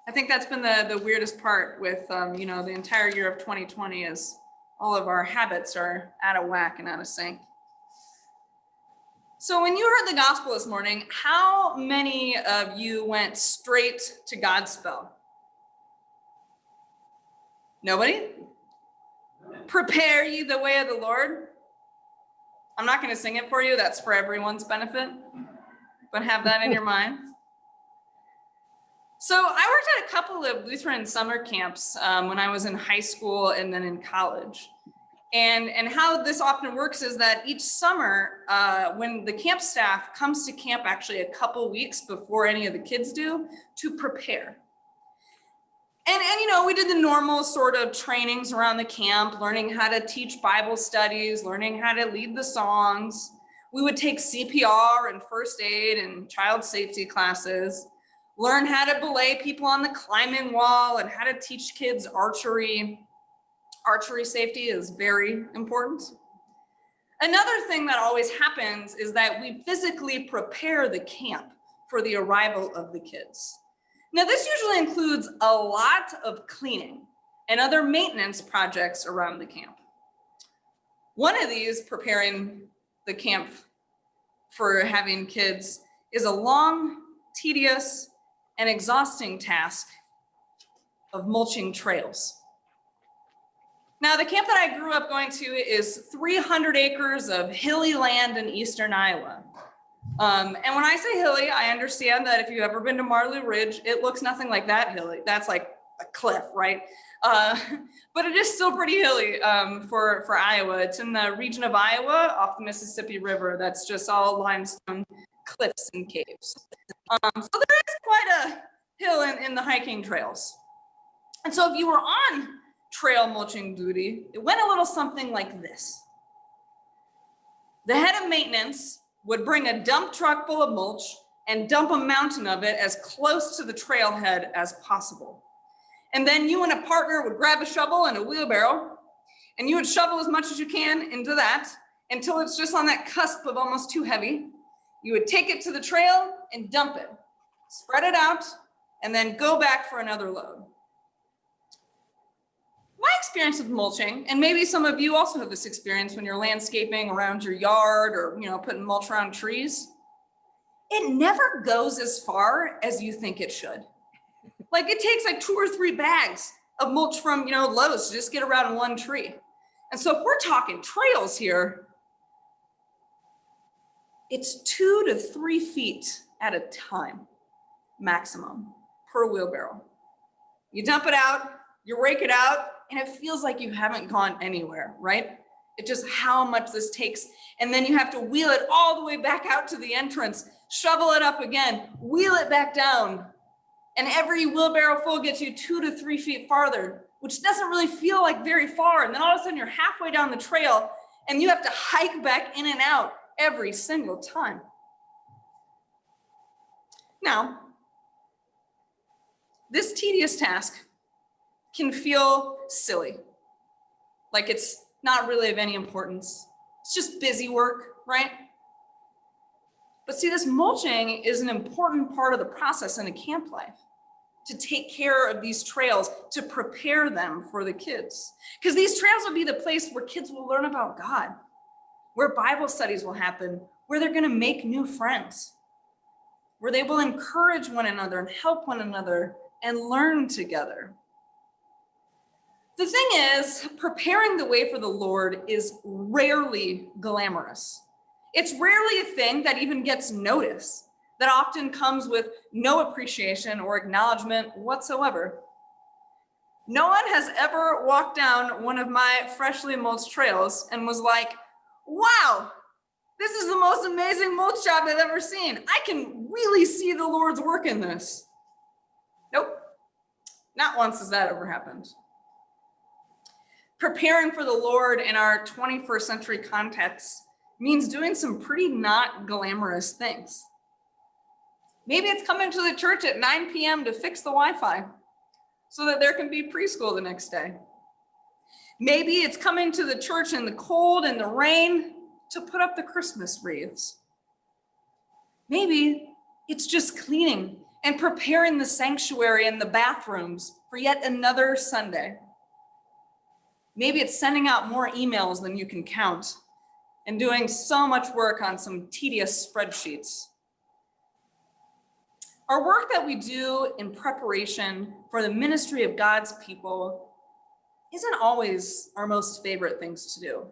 I think that's been the weirdest part with, the entire year of 2020 is all of our habits are out of whack and out of sync. So when you heard the gospel this morning, how many of you went straight to God's spell? Nobody? Prepare ye the way of the Lord. I'm not going to sing it for you. That's for everyone's benefit. But have that in your mind. So I worked at a couple of Lutheran summer camps when I was in high school and then in college. And how this often works is that each summer, when the camp staff comes to camp actually a couple weeks before any of the kids do, to prepare. And we did the normal sort of trainings around the camp, learning how to teach Bible studies, learning how to lead the songs. We would take CPR and first aid and child safety classes, learn how to belay people on the climbing wall and how to teach kids archery. Archery safety is very important. Another thing that always happens is that we physically prepare the camp for the arrival of the kids. Now, this usually includes a lot of cleaning and other maintenance projects around the camp. One of these, preparing the camp for having kids, is a long, tedious, and exhausting task of mulching trails. Now, the camp that I grew up going to is 300 acres of hilly land in eastern Iowa. And when I say hilly, I understand that if you've ever been to Marley Ridge, it looks nothing like that hilly. That's like a cliff, right? But it is still pretty hilly for Iowa. It's in the region of Iowa off the Mississippi River. That's just all limestone cliffs and caves. So there is quite a hill in the hiking trails. And so if you were on trail mulching duty, it went a little something like this. The head of maintenance would bring a dump truck full of mulch and dump a mountain of it as close to the trailhead as possible. And then you and a partner would grab a shovel and a wheelbarrow, and you would shovel as much as you can into that until it's just on that cusp of almost too heavy. You would take it to the trail and dump it, spread it out, and then go back for another load. My experience with mulching, and maybe some of you also have this experience when you're landscaping around your yard or putting mulch around trees, it never goes as far as you think it should. Like it takes like 2 or 3 bags of mulch from Lowe's to just get around one tree. And so if we're talking trails here, it's 2 to 3 feet at a time, maximum, per wheelbarrow. You dump it out, you rake it out, and it feels like you haven't gone anywhere, right? It's just how much this takes. And then you have to wheel it all the way back out to the entrance, shovel it up again, wheel it back down. And every wheelbarrow full gets you 2 to 3 feet farther, which doesn't really feel like very far. And then all of a sudden you're halfway down the trail and you have to hike back in and out every single time. Now, this tedious task can feel silly, like it's not really of any importance. It's just busy work, right? But see, this mulching is an important part of the process in a camp life, to take care of these trails, to prepare them for the kids. Because these trails will be the place where kids will learn about God, where Bible studies will happen, where they're going to make new friends, where they will encourage one another and help one another and learn together. The thing is, preparing the way for the Lord is rarely glamorous. It's rarely a thing that even gets noticed, that often comes with no appreciation or acknowledgement whatsoever. No one has ever walked down one of my freshly mulched trails and was like, wow, this is the most amazing mulch job I've ever seen. I can really see the Lord's work in this. Nope, not once has that ever happened. Preparing for the Lord in our 21st century context means doing some pretty not glamorous things. Maybe it's coming to the church at 9 p.m. to fix the Wi-Fi so that there can be preschool the next day. Maybe it's coming to the church in the cold and the rain to put up the Christmas wreaths. Maybe it's just cleaning and preparing the sanctuary and the bathrooms for yet another Sunday. Maybe it's sending out more emails than you can count and doing so much work on some tedious spreadsheets. Our work that we do in preparation for the ministry of God's people isn't always our most favorite things to do.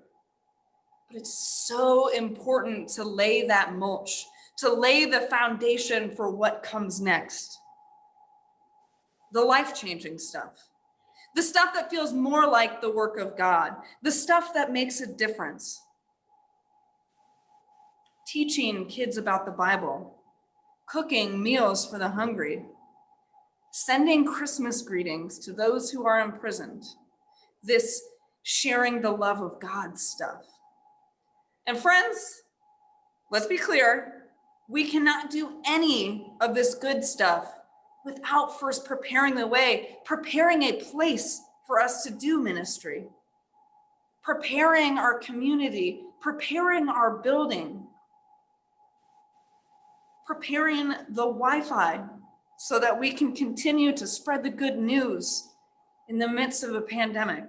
But it's so important to lay that mulch, to lay the foundation for what comes next. The life-changing stuff, the stuff that feels more like the work of God, the stuff that makes a difference. Teaching kids about the Bible, cooking meals for the hungry, sending Christmas greetings to those who are imprisoned, this sharing the love of God stuff. And friends, let's be clear, we cannot do any of this good stuff without first preparing the way, preparing a place for us to do ministry, preparing our community, preparing our building, preparing the Wi-Fi so that we can continue to spread the good news in the midst of a pandemic.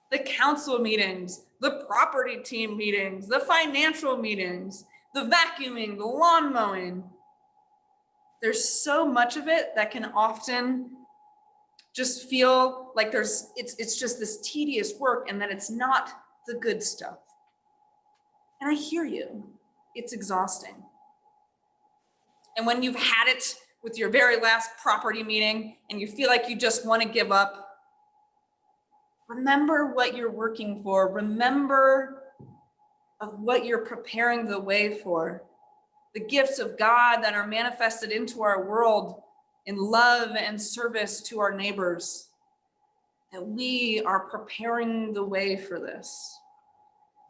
The council meetings, the property team meetings, the financial meetings, the vacuuming, the lawn mowing. There's so much of it that can often just feel like it's just this tedious work and that it's not the good stuff. And I hear you, it's exhausting. And when you've had it with your very last property meeting and you feel like you just want to give up, remember what you're working for. Remember of what you're preparing the way for. The gifts of God that are manifested into our world in love and service to our neighbors. That we are preparing the way for this.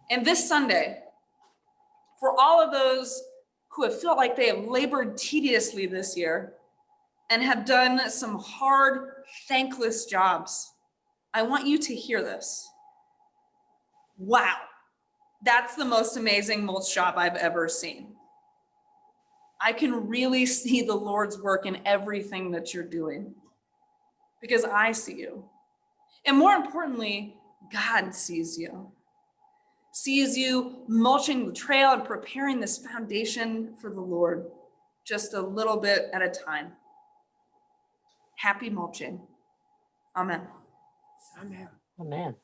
And this Sunday, for all of those who have felt like they have labored tediously this year and have done some hard, thankless jobs, I want you to hear this. Wow, that's the most amazing mulch job I've ever seen. I can really see the Lord's work in everything that you're doing because I see you. And more importantly, God sees you. Sees you mulching the trail and preparing this foundation for the Lord just a little bit at a time. Happy mulching. Amen. Amen. Amen.